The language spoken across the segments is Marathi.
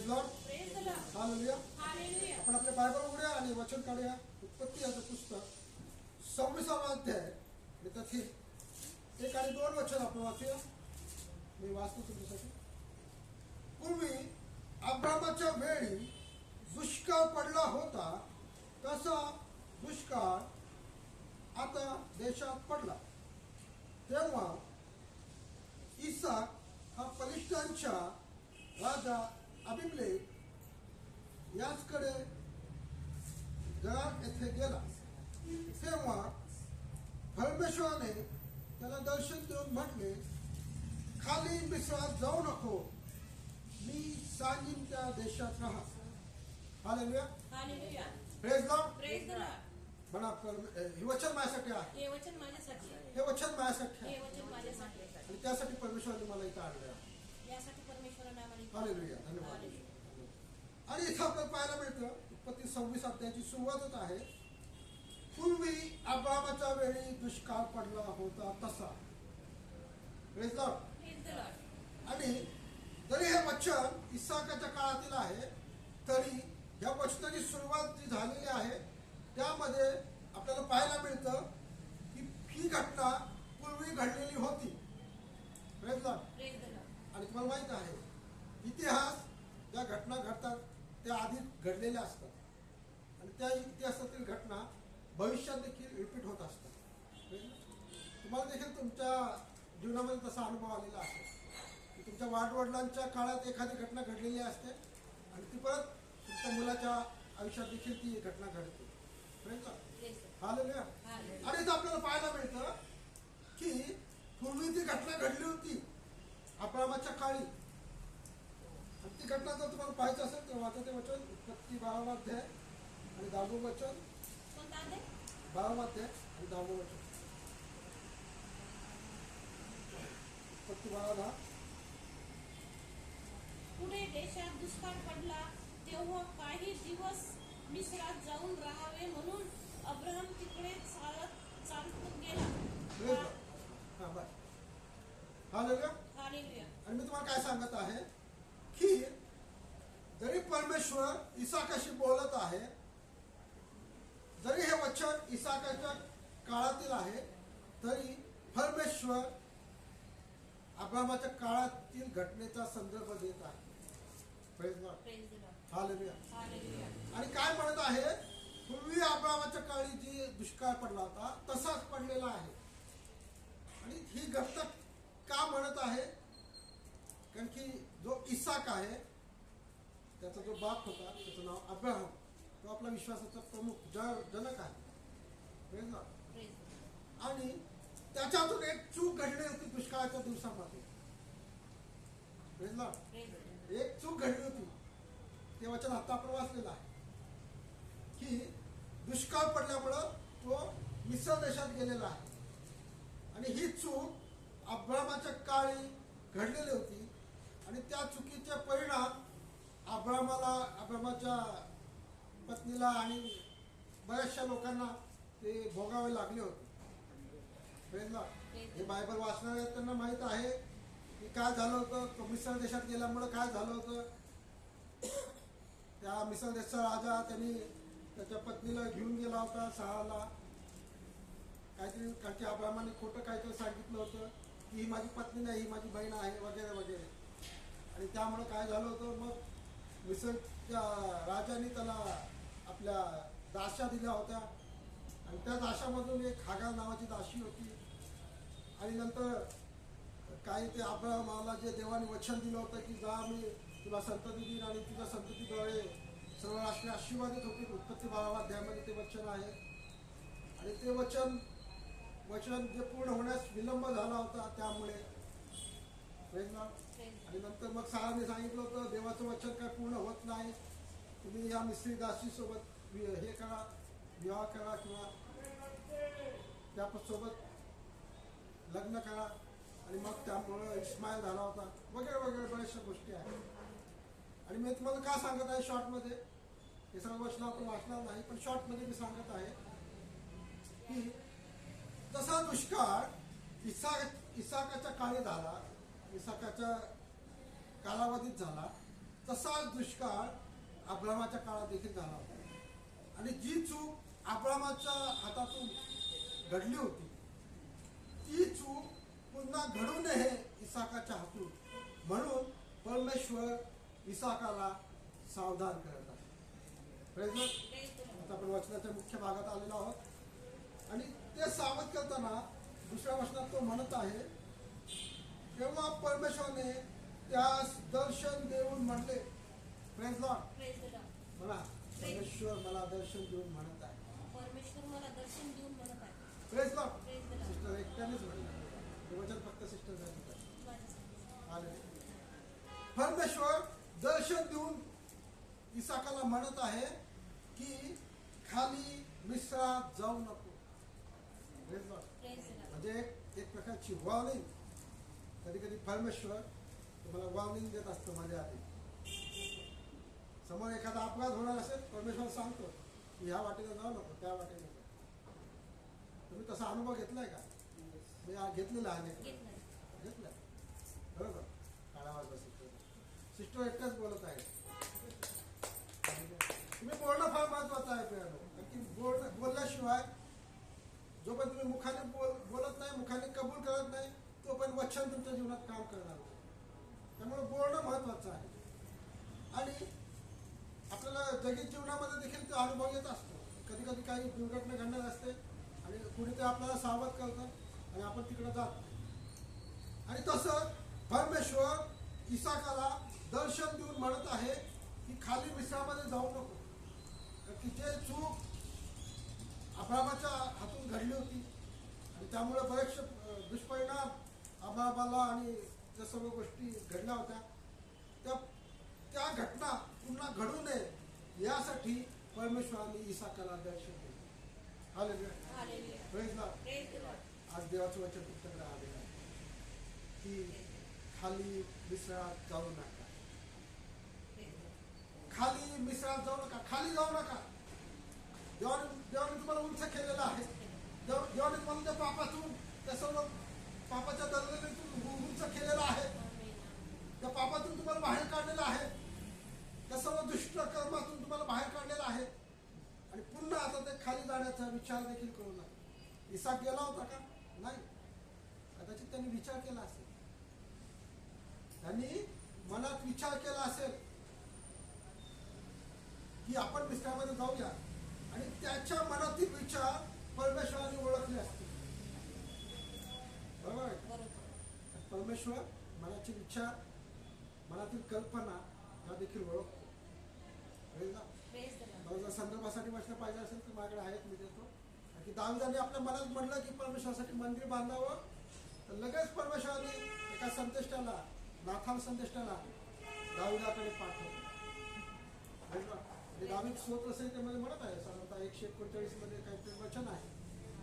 Lord. Praise the Lord. Hallelujah. Hallelujah. आपण आपले बायबल उघडूया आणि वचन काढूया. उत्पत्ती याचं पुस्तक 26वा अध्याय आणि त्यातील 1 आणि 2 वचन आपण वाचूया. मी वाचतो तुमच्यासाठी. पूर्वी अब्रामाच्या वेळी दुष्काळ पडला होता तसा दुष्काळ आता देशात पडला. तेव्हा इसाक हा पलिष्ठांच्या राजा अबिमेलेक याचकडे गरार येथे गेला. तेव्हा परमेश्वराने त्याला दर्शन देऊन म्हटले, खाली मिसळात जाऊ नको, मी सांगीन त्या देशात राहा. Hallelujah. Hallelujah. Praise Lord. Praise the Lord. म्हणा हे वचन माझ्यासाठी आहे. हे वचन माझ्यासाठी आहे. हे वचन माझ्यासाठी हे आहे वचन माझ्यासाठी आहे. आणि त्यासाठी परमेश्वराने मला इथं आणलं आहे. यासाठी परमेश्वराने आम्हाला हालेलुया. धन्यवाद. हालेलुया. आणि इथं आपल्याला पाहायला मिळतं उत्पत्ती 26 अध्यायाची सुरुवात होत आहे. पूर्वी अब्रामाच्या वेळी दुष्काळ पडला होता तसा. Praise Lord. Praise the Lord. आणि जरी हे वचन इसाकाच्या काळातील आहे तरी या वचनाची सुरुवात जी झालेली आहे त्यामध्ये आपल्याला पाहायला मिळतं की ही घटना पूर्वी घडलेली होती. Praise Lord. Praise the Lord. आणि तुम्हाला माहित आहे इतिहास ज्या घटना घडतात त्या आधी घडलेल्या असतात आणि त्या इतिहासातील घटना भविष्यात देखील रिपीट होत असतात. तुम्हाला देखील तुमच्या जीवनामध्ये तसा अनुभव आलेला असेल की तुमच्या वाडवडिलांच्या काळात एखादी घटना घडलेली असते आणि ती परत तुमच्या मुलाच्या आयुष्यात देखील ती घटना घडते. Praise the hallelujah. हालेलुया. आणि इथं आपल्याला पाहायला मिळतं की पूर्वी ती घटना घडली होती अब्रामाच्या काळी. आणि ती घटना जर तुम्हाला पाहायचं असेल तर वाचा ते वचन उत्पत्ती 12वा अध्याय आणि 10वं वचन. कोणता अध्याय? 12वा अध्याय आणि 10वं वचन. उत्पत्ती 12:10. पुढे देशात दुष्काळ पडला तेव्हा काही दिवस मिस्रात जाऊन राहावे म्हणून अब्राहम तिकडे चालत गेला. हा बाय. हालेलुया. हालेलुया. आणि मी तुम्हाला काय सांगत आहे की जरी परमेश्वर इसाकाशी बोलत आहे, जरी हे वचन इसाकाच्या काळातील आहे तरी परमेश्वर अब्रामाच्या काळातील घटनेचा संदर्भ देत आहे. Praise Lord. Praise the Lord. Hallelujah. Hallelujah. आणि काय म्हणत आहे, पूर्वी अब्रामाच्या काळी जी दुष्काळ पडला होता तसाच पडलेला आहे. आणि ही घटना का म्हणत आहे, कारण की जो इसाक आहे त्याचा जो बाप होता त्याचं नाव अब्राहम, तो आपला विश्वासाचा प्रमुख जनक आहे. Praise Lord. Praise the Lord. आणि त्याच्यातून एक चूक घडली होती दुष्काळाच्या दिवसामध्ये. Praise Lord. Praise the Lord. एक चूक घडली होती ते वचन आता आपण वाचलेलं आहे की दुष्काळ पडल्यामुळं तो मिस्र देशात गेलेला आहे. आणि ही चूक अब्रामाच्या काळी घडलेली होती आणि त्या चुकीचे परिणाम अब्रामाच्या पत्नीला आणि बऱ्याचशा लोकांना ते भोगावे लागले होते. Praise Lord. हे बायबल वाचणारे त्यांना माहित आहे की काय झालं होतं. तो मिस्र देशात गेल्यामुळं काय झालं होतं, त्या मिस्र देशाचा राजा त्यांनी त्याच्या पत्नीला घेऊन गेला होता सहाला. काहीतरी कारण की अब्रामाने खोटं काहीतरी सांगितलं होतं की ही माझी पत्नी नाही, ही माझी बहीण आहे वगैरे वगैरे. आणि त्यामुळं काय झालं होतं, मग मिस्रच्या राजाने त्याला आपल्या दास्या दिल्या होत्या आणि त्या दाशामधून एक हागार नावाची दाशी होती. आणि नंतर काही ते अब्रामाला जे देवाने वचन दिलं होतं की जा मी तुला संतती देईन आणि तुझ्या संततीद्वारे सर्व राष्ट्रे आशीर्वादित होतील. उत्पत्ती 12व्या अध्यायामध्ये ते वचन आहे. आणि ते वचन जे पूर्ण होण्यास विलंब झाला होता त्यामुळे. Praise Lord. आणि नंतर मग साराने सांगितलं होतं देवाचं वचन काय पूर्ण होत नाही, तुम्ही या मिस्त्री दासी सोबत हे करा, विवाह करा किंवा त्यासोबत लग्न करा. आणि मग त्यामुळं इस्माईल झाला होता वगैरे वगैरे बऱ्याचशा गोष्टी आहेत. आणि मी तुम्हाला का सांगत आहे शॉर्टमध्ये, हे सगळं वचन आपण वाचणार नाही पण शॉर्टमध्ये मी सांगत आहे की तसा दुष्काळ इसाकाच्या काळी झाला, इसाकाच्या कालावधीत झाला. तसाच दुष्काळ अब्रामाच्या काळात देखील झाला होता. आणि जी चूक अब्रामाच्या हातातून घडली होती ती चूक पुन्हा घडू नये इसाकाच्या हातून, म्हणून परमेश्वर इसाकाला सावधान करत आहे. Praise the Lord. आता आपण वचनाच्या मुख्य भागात आलेलो आहोत आणि ते सावध करताना दुसऱ्या वचनात तो म्हणत आहे, तेव्हा परमेश्वराने त्यास दर्शन देऊन म्हणले. Praise the Lord. Praise the Lord. म्हणा, परमेश्वर मला दर्शन देऊन म्हणत आहे. परमेश्वर मला दर्शन देऊन म्हणत आहे. Praise the Lord. Praise the Lord. Sister एकट्यानेच म्हणलं, हे वचन फक्त सिस्टर झाली. परमेश्वर दर्शन देऊन इसाकाला म्हणत आहे की खाली मिस्रात जाऊ नको. Praise the Lord. Praise the Lord. म्हणजे एक प्रकारची वॉर्निंग. कधी कधी परमेश्वर तुम्हाला वॉर्निंग देत असतो. माझ्या आधी समोर एखादा अपघात होणार असेल, परमेश्वर सांगतो की ह्या वाटेला जाऊ नको, त्या वाटेला नको. तुम्ही तसा अनुभव घेतलाय का? मी घेतलेला आहे. घेतलंय. घेतलाय, बरोबर. काळा वाजवा सिस्टर एकटाच बोलत आहे. तुम्ही बोलणं फार महत्वाचं आहे प्रियानो. कारण की बोलल्याशिवाय जोपर्यंत तुम्ही मुखाने बोलत नाही, मुखाने कबूल करत नाही, तोपर्यंत वचन तुमच्या जीवनात काम करणार नाही. त्यामुळे बोलणं महत्वाचं आहे. आणि आपल्याला जगीत जीवनामध्ये देखील तो अनुभव येत असतो. कधी कधी काही दुर्घटना घडणार असते आणि कुणी ते आपल्याला सावध करतं आणि आपण तिकडे जातो. आणि तसं परमेश्वर इसाकाला दर्शन देऊन म्हणत आहे की खाली मिस्रामध्ये जाऊ नको. की जे चूक अब्रामाच्या हातून घडली होती आणि त्यामुळे बरेचसे दुष्परिणाम अब्रामाला आणि ज्या सर्व गोष्टी घडल्या होत्या त्या घटना पुन्हा घडू नये यासाठी परमेश्वराने इसाकाला दर्शन दिले. Hallelujah. Hallelujah. Praise the Lord. Praise the Lord. आज देवाचं वचन तुमच्याकडे आलेलं आहे की खाली मिसळात जाऊ नका. Praise the Lord. खाली मिसळात जाऊ नका. खाली जाऊ नका. देवाने तुम्हाला उंच केलेलं आहे. देवाने तुम्हाला त्या पापातून, त्या सर्व पापाच्या दलदलीतून उंच केलेलं आहे. त्या पापातून तुम्हाला बाहेर काढलेलं आहे. त्या सर्व दुष्ट कर्मातून तुम्हाला बाहेर काढलेलं आहे. आणि पुन्हा आता ते खाली जाण्याचा विचार देखील करू नका. इसाक गेला होता का? नाही. कदाचित त्यांनी विचार केला असेल. त्यांनी मनात विचार केला असेल की आपण मिस्त्रामध्ये जाऊया, आणि त्याच्या मनातील विचार परमेश्वराने ओळखले असतील. बरोबर आहे? बरोबर. परमेश्वर मनाचे विचार, मनातील कल्पना या देखील ओळखतो. Praise the Lord. मला जर संदर्भासाठी वचन पाहिजे असेल तर माझ्याकडे आहेत, मी देतो. की दाविदाने आपल्या मनात म्हणलं की परमेश्वरासाठी मंदिर बांधावं, तर लगेच परमेश्वराने एका संदेष्टाला, नाथान संदेष्टाला दाविदाकडे पाठवलं. दावीद स्तोत्र संहितेमध्ये म्हणत आहे, साधारणतः 139 मध्ये काहीतरी वचन आहे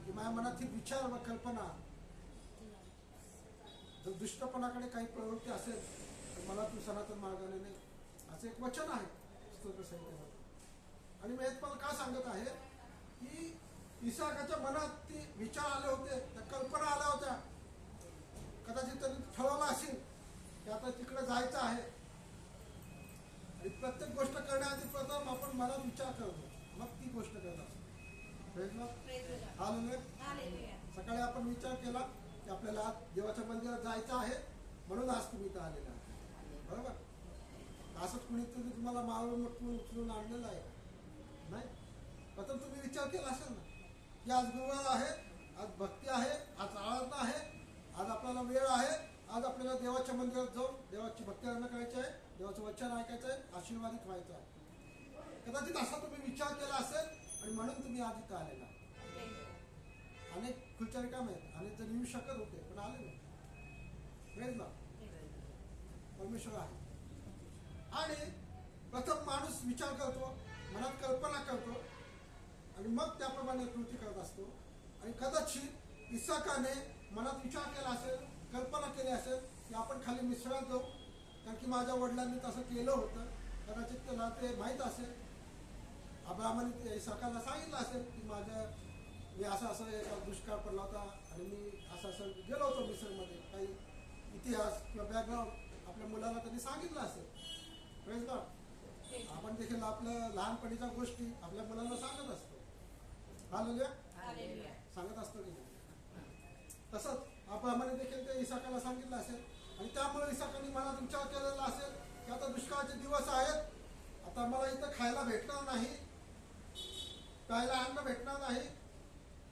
की माझ्या मनातील विचार व कल्पना, जर दुष्टपणाकडे काही प्रवृत्ती असेल तर मला तू सनातन मार्गाने नाही, असं एक वचन आहे स्तोत्र संहितेमध्ये. आणि मी तुम्हाला का सांगत आहे की इसाकाच्या मनात ती विचार आले होते, त्या कल्पना आल्या होत्या. कदाचित त्यांनी ठरवलं असेल की आता तिकडे जायचं आहे. आणि प्रत्येक गोष्ट करण्याआधी प्रथम आपण मनात विचार करतो, मग ती गोष्ट करत असतो. Praise the Lord. Hallelujah. Hallelujah. सकाळी आपण विचार केला की आपल्याला आज देवाच्या मंदिरात जायचं आहे, म्हणून आज तुम्ही इथं आलेला आहे. बरोबर? असंच कुणीतरी तुम्हाला मारून मटकून उचलून आणलेलं आहे? नाही. प्रथम तुम्ही विचार केला असेल ना की आज गुरुवार आहे, आज भक्ती आहे, आज आराधना आहे, आज आपल्याला वेळ आहे, आज आपल्याला देवाच्या मंदिरात जाऊन देवाची भक्ती आराधना करायची आहे, देवाचं वचन ऐकायचं आहे, आशीर्वादित व्हायचं आहे. कदाचित असा तुम्ही विचार केला असेल आणि म्हणून तुम्ही आज इथं आलेला. अनेक खुर्च्या रिकाम्या आहेत, अनेक जण येऊ शकत होते पण आले नाही. Praise the Lord. परमेश्वर आहे. आणि प्रथम माणूस विचार करतो, मनात कल्पना करतो आणि मग त्याप्रमाणे कृती करत असतो. आणि कदाचित इसाकाने मनात विचार केला असेल, कल्पना केली असेल की आपण खाली मिसळात जाऊ, कारण की माझ्या वडिलांनी तसं केलं होतं. कदाचित त्याला ते माहीत असेल. अब्रामाने इसाकाला सांगितलं असेल की मी असं एका दुष्काळ पडला होता आणि मी असं गेलो होतो मिसळमध्ये. काही इतिहास किंवा बॅकग्राऊंड आपल्या मुलाला त्यांनी सांगितलं असेल. Praise God. आपण देखील आपल्या लहानपणीच्या गोष्टी आपल्या मुलांना सांगत असतो. हालेलुया. हालेलुया. सांगत असतो की नाही. तसंच अब्राहमाने देखील ते इसाकाला सांगितलं असेल आणि त्यामुळे इसाकाने मनात विचार केलेला असेल की आता दुष्काळाचे दिवस आहेत, आता मला इथं खायला भेटणार नाही, प्यायला अन्न भेटणार नाही.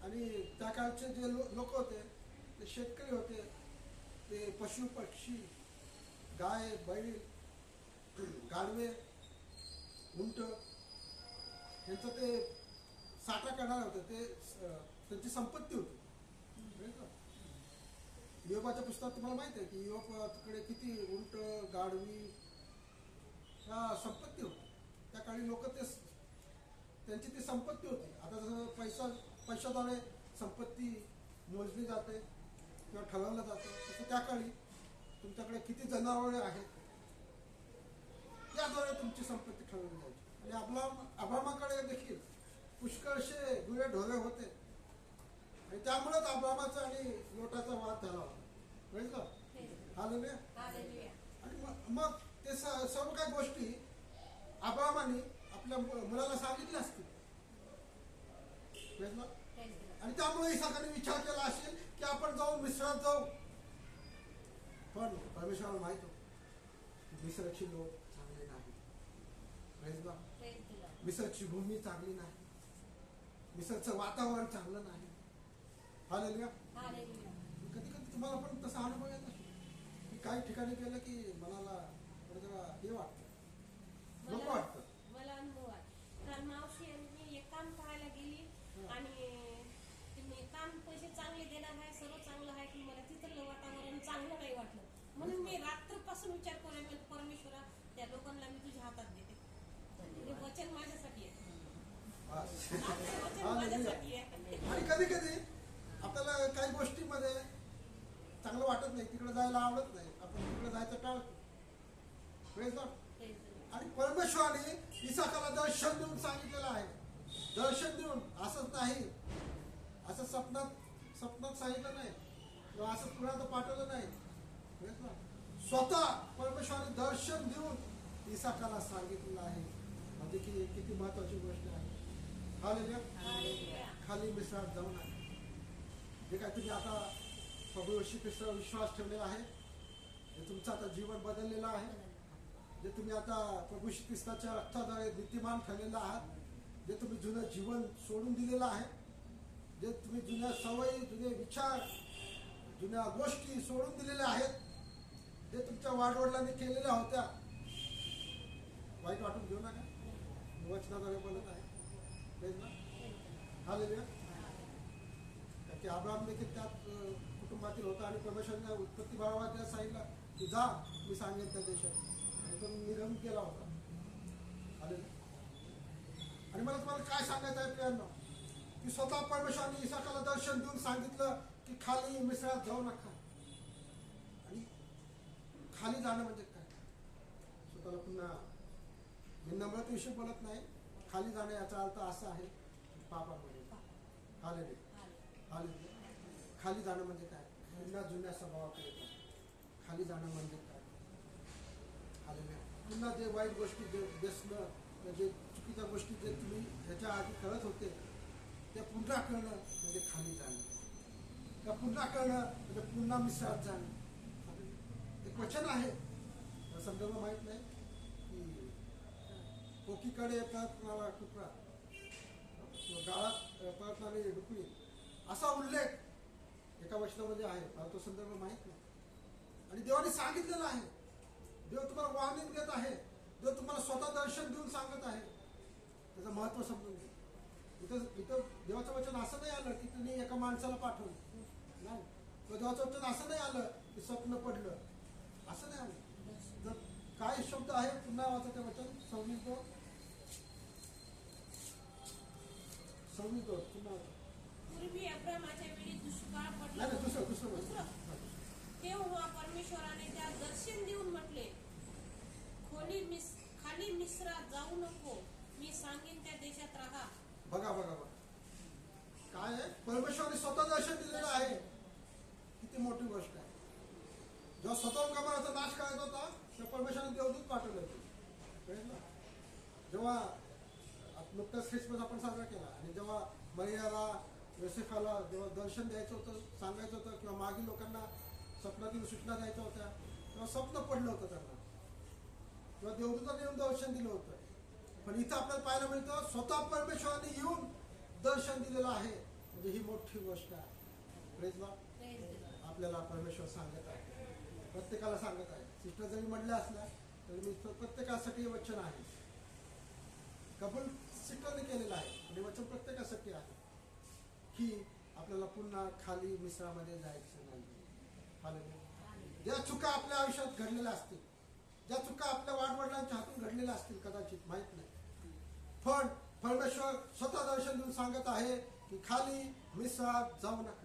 आणि त्या काळचे जे लोक होते ते शेतकरी होते, ते पशु पक्षी, गाय बैल, गाढवे, उंट यांचं ते साठा करणार होते, ते त्यांची संपत्ती होती. योबाच्या पुस्तकात तुम्हाला माहिती आहे की योबाकडे किती उंट, गाढवी ह्या संपत्ती होती. त्या काळी लोक ते त्यांची ती संपत्ती होती. आता जसं पैशाद्वारे संपत्ती मोजली जाते किंवा ठरवलं जातं, तसं त्या काळी तुमच्याकडे किती जनावरे आहेत याद्वारे तुमची संपत्ती ठरवली जायची. आणि अब्रामाकडे देखील पुष्कळशे गुरे ढोरे होते आणि त्यामुळेच अब्रामाचा आणि लोटाचा वाद झाला होता. कळलं? हालेलुया. आणि मग ते सर्व काही गोष्टी अब्रामाने आपल्या मुलाला सांगितल्या असतील. कळलं? आणि त्यामुळे इसाकाने विचार केला असेल की आपण जाऊन मिस्रात जाऊ. पण परमेश्वराला माहित होतं मिस्रची लोक चांगले नाही. मिस्रची भूमी चांगली नाही, मिस्रचं वातावरण चांगलं नाही. हालेलुया. कधी कधी तुम्हाला पण तसा अनुभव येत असेल की काही ठिकाणी गेलं की मनाला जरा हे वाटतं, नको वाटतं. मला अनुभव आहे. काल मावशी आणि मी एक काम पाहायला गेली आणि तुम्ही काम पैसे चांगले देणार आहे, सर्व चांगलं आहे, की मला तिथलं वातावरण चांगलं नाही वाटलं. म्हणून मी रात्रपासून विचार करू परमेश्वरा त्या लोकांना मी तुझ्या हातात देते. हे वचन माझ्यासाठी आहे. वचन माझ्यासाठी आहे. आणि कधी कधी आपल्याला काही गोष्टीमध्ये चांगलं वाटत नाही, तिकडे जायला आवडत नाही, आपण तिकडे जायचं टाळतो. Praise God. आणि परमेश्वराने इसाकाला दर्शन देऊन सांगितलेलं आहे. दर्शन देऊन, असंच नाही, असं स्वप्नात सांगितलं नाही किंवा असं कुणाला पाठवलं नाही. स्वतः परमेश्वराने दर्शन देऊन इसाकाला सांगितलेलं आहे. म्हणजे की किती महत्वाची गोष्ट आहे. हालेलुया. खाली मिस्रात जाऊ नका. जे काय तुम्ही आता प्रभू येशू ख्रिस्तावर विश्वास ठेवलेला आहे, जे तुमचं आता जीवन बदललेलं आहे, जे तुम्ही आता प्रभू येशू ख्रिस्ताच्या रक्ताद्वारे नीतिमान ठरलेलं आहात, जे तुम्ही जुनं जीवन सोडून दिलेलं आहे, जे तुम्ही जुन्या सवयी, जुने विचार, जुन्या गोष्टी सोडून दिलेल्या आहेत, जे तुमच्या वाडवडिलांनी केलेल्या होत्या, वाईट वाटून घेऊ नका. वचनाद्वारे बोलत आहे. हालेलुया. की अब्राहम देखील त्यात कुटुंबातील होता आणि परमेश्वराने उत्पत्ती भावाला सांगितलं की जा, मी सांगेन त्या देशात, आणि तो निघून गेला होता. हालेलुया. आणि मला तुम्हाला काय सांगायचं आहे प्रियांनो, की स्वतः परमेश्वराने इसाकाला दर्शन देऊन सांगितलं की खाली मिसळात जाऊ नका. आणि खाली जाणं म्हणजे काय? स्वतःला पुन्हा मी नम्रतेविषयी बोलत नाही. खाली जाणं याचा अर्थ असा आहे पापामध्ये. हालेलुया. हालेलुया. खाली जाणं म्हणजे काय? पुन्हा जुन्या स्वभावाकडे खाली जाणं म्हणजे काय? हालेलुया. पुन्हा जे वाईट गोष्टी, जे व्यसनं, जे चुकीच्या गोष्टी जे तुम्ही ह्याच्या आधी करत होते त्या पुन्हा करणं म्हणजे खाली जाणं. त्या पुन्हा करणं म्हणजे पुन्हा मिसळत जाणं. एक वचन आहे, संदर्भ माहित नाही, की कोकीकडे परतणारा कुत्रा, गाळात परतणारी डुकरी, असा उल्लेख एका वचनामध्ये आहे. मला तो संदर्भ माहित नाही. आणि देवाने सांगितलेलं आहे. देव तुम्हाला वॉर्निंग देत आहे. देव तुम्हाला स्वतः दर्शन देऊन सांगत आहे. त्याचं महत्व समजून घ्या. इथं देवाचं वचन असं नाही आलं की तुम्ही एका माणसाला पाठवलं नाही. देवाचं वचन असं नाही आलं की स्वप्न पडलं, असं नाही आलं. जर काय शब्द आहे, पुन्हा वाचा ते वचन 26 पुन्हा. पूर्वी अब्रामाच्या वेळी दुष्काळ पडला. नाही, दुसरं. तेव्हा परमेश्वराने त्या दर्शन देऊन म्हटले, खाली मिस्रात जाऊ नको, मी सांगेन त्या देशात राहा. बघा काय आहे, परमेश्वराने स्वतः दर्शन दिलेलं आहे. किती मोठी गोष्ट आहे. जेव्हा स्वतः गमराचा नाश करायचा होता तेव्हा परमेश्वराने देवदूत पाठवले होते. कळलं ना? जेव्हा नुकताच ख्रिसमस आपण साजरा केला आणि जेव्हा मरियाला योसेफाला जेव्हा दर्शन द्यायचं होतं, सांगायचं होतं किंवा मागील लोकांना स्वप्नातील सूचना द्यायच्या होत्या तेव्हा स्वप्न पडलं होतं त्यांना किंवा देवदूताने येऊन दर्शन दिलं होतं. पण इथं आपल्याला पाहायला मिळतं स्वतः परमेश्वराने येऊन दर्शन दिलेलं आहे. म्हणजे ही मोठी गोष्ट आहे. Praise Lord. आपल्याला परमेश्वर सांगत आहे, प्रत्येकाला सांगत आहे. सिस्टर जरी म्हणल्या असल्या तरी मी प्रत्येकासाठी हे वचन आहे. कबूल सिस्टरने केलेलं आहे आणि वचन प्रत्येकासाठी आहे की आपल्याला पुन्हा खाली मिश्रामध्ये जायचं नाही. हालेलुया. ज्या चुका आपल्या आयुष्यात घडलेल्या असतील, ज्या चुका आपल्या वाडवडिलांच्या हातून घडलेल्या असतील कदाचित माहित नाही, पण परमेश्वर स्वतः दर्शन देऊन सांगत आहे की खाली मिश्रात जाऊ नका.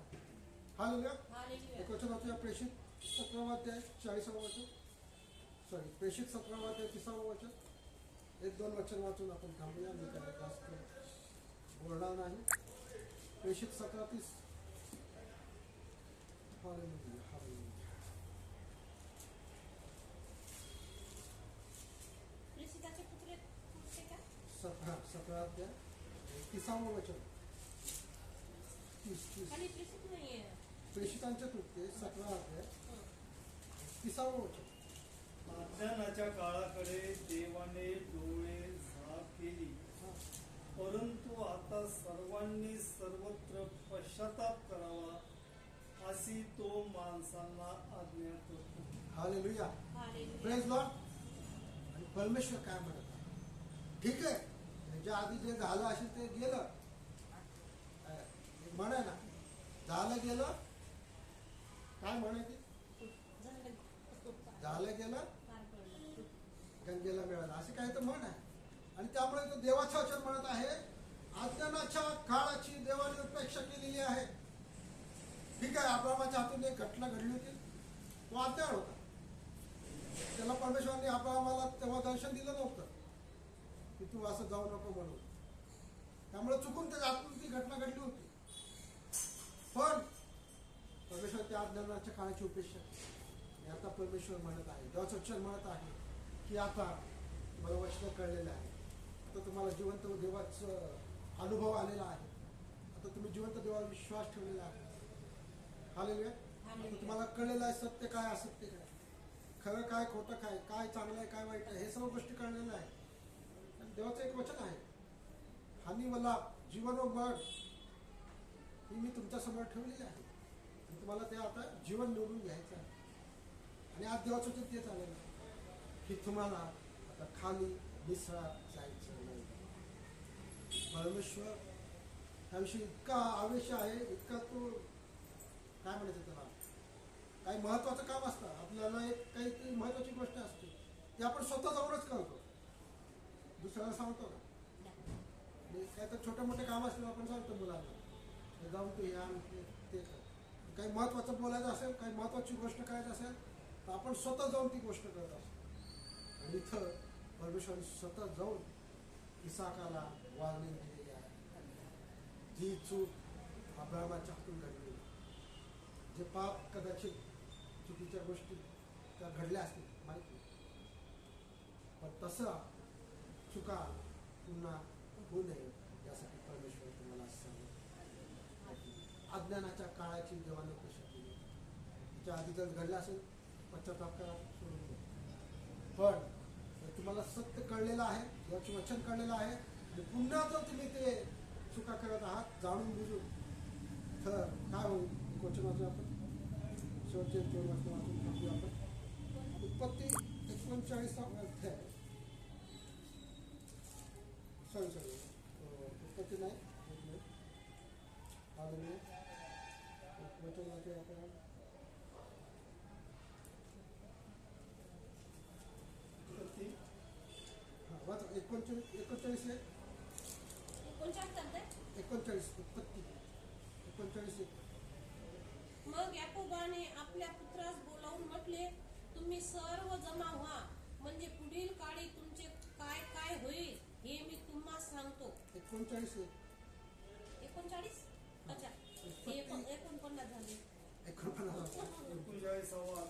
हालेलुया. एक वचन वाचूया, प्रेषित 17 अध्याय 40 वचन, सॉरी प्रेषित 17 अध्याय 30 वचन. एक दोन वचन वाचून आपण थांबूया. मी काय जास्त बोलणार नाही. प्रेषित 17:30. Hallelujah, hallelujah. प्रेषिताचे पुत्र कुठचे का? 17 अध्याय 30 वचन. 30 खाली प्रेषित नाहीये. प्रेषितांचे कृत्य 17 अध्याय 30 वचन. आज्ञानाच्या काळाकडे देवाने डोळे झाक केली, हा. परंतु आता सर्वांनी सर्वत्र पश्चाताप करावा अशी तो माणसांना आज्ञा करतो. हालेलुया. हालेलुया. Praise Lord. आणि परमेश्वर काय म्हणत आहे? ठीक आहे, त्याच्या आधी जे झालं असेल ते गेलं. म्हण आहे ना, झालं गेलं, काय म्हणायचे? झालं गेलं पार पडलं. गंगेला मिळालं, असे काही तर म्हण आहे. आणि त्यामुळे तो देवाचं वचन म्हणत आहे, आज्ञानाच्या काळाची देवाने उपेक्षा केलेली आहे. ठीक आहे, अब्रामाच्या हातून एक घटना घडली होती, तो आज्ञान होता. त्याला परमेश्वराने अब्रामाला तेव्हा दर्शन दिलं नव्हतं की तू असं जाऊ नको म्हणून. त्यामुळे चुकून त्याच्या हातून ती घटना घडली होती. पण परमेश्वर त्या आज्ञानाच्या काळाची उपेक्षा केली. आणि आता परमेश्वर म्हणत आहे, देवाचं वचन म्हणत आहे की आता मला वचन कळलेलं आहे. आता तुम्हाला जिवंत देवाचं अनुभव आलेला आहे. आता तुम्ही जिवंत देवावर विश्वास ठेवलेला आहे. हालेलुया. आता तुम्हाला कळलेलं आहे सत्य काय, असत्य काय, खरं काय, खोटं काय, काय चांगलं आहे, काय वाईट आहे, हे सर्व गोष्टी कळलेल्या आहे. आणि देवाचं एक वचन आहे, हानी व लाभ, जीवन व मरण ही मी तुमच्या समोर ठेवलेली आहे. आणि तुम्हाला ते आता जीवन निवडून घ्यायचं आहे. आणि आज देवाचं वचन तेच आलेलं आहे की तुम्हाला आता खाली मिश्रात जायचं नाही. परमेश्वर त्याविषयी इतका आवेश आहे, इतका तो काय म्हणायचं त्याला, काही महत्वाचं काम असतं आपल्याला, एक काही महत्वाची गोष्ट असते ती आपण स्वतः जाऊनच करतो, दुसऱ्याला सांगतो का? आणि काय तर छोटे मोठे काम असतील आपण सांगतो मुलांना, हे जाऊन तू या ते कर. काही महत्वाचं बोलायचं असेल, काही महत्वाची गोष्ट करायची असेल तर आपण स्वतः जाऊन ती गोष्ट करत असतो. आणि इथं परमेश्वराने स्वतः जाऊन इसाकाला वॉर्निंग दिलेली आहे. जी चूक अब्रामाच्या हातून घडली, जे पाप कदाचित चुकीच्या गोष्टी त्या घडल्या असतील माहिती नाही, पण तसं चुका पुन्हा होऊ नये यासाठी परमेश्वर तुम्हाला सांगतो. अज्ञानाच्या काळाची देवाने उपेक्षा केली. तिच्या आधी जर घडलं असेल पश्चाताप करा, सोडून द्या. पण जर तुम्हाला सत्य कळलेलं आहे, याचे वचन कळलेलं आहे आणि पुन्हा जर तुम्ही ते चुका करत आहात जाणून बुजून, तर काय होईल? वचन वाचू आपण, शेवटचे 2 वाजता वाचून टाकूया आपण. उत्पत्ती 39 अध्याय, सॉरी उत्पत्ती नाही, वचन वाचूया आपण. हां वाच, 39 आहे, 39 उत्पत्ती 39. मग याकोबाने आपल्या पुत्रास बोलावून म्हटले, तुम्ही सर्व जमा व्हा, म्हणजे पुढील काळी तुमचे काय काय होईल हे मी तुम्हाला सांगतो. 39 39? अच्छा, 49 झाले. 49. 39वा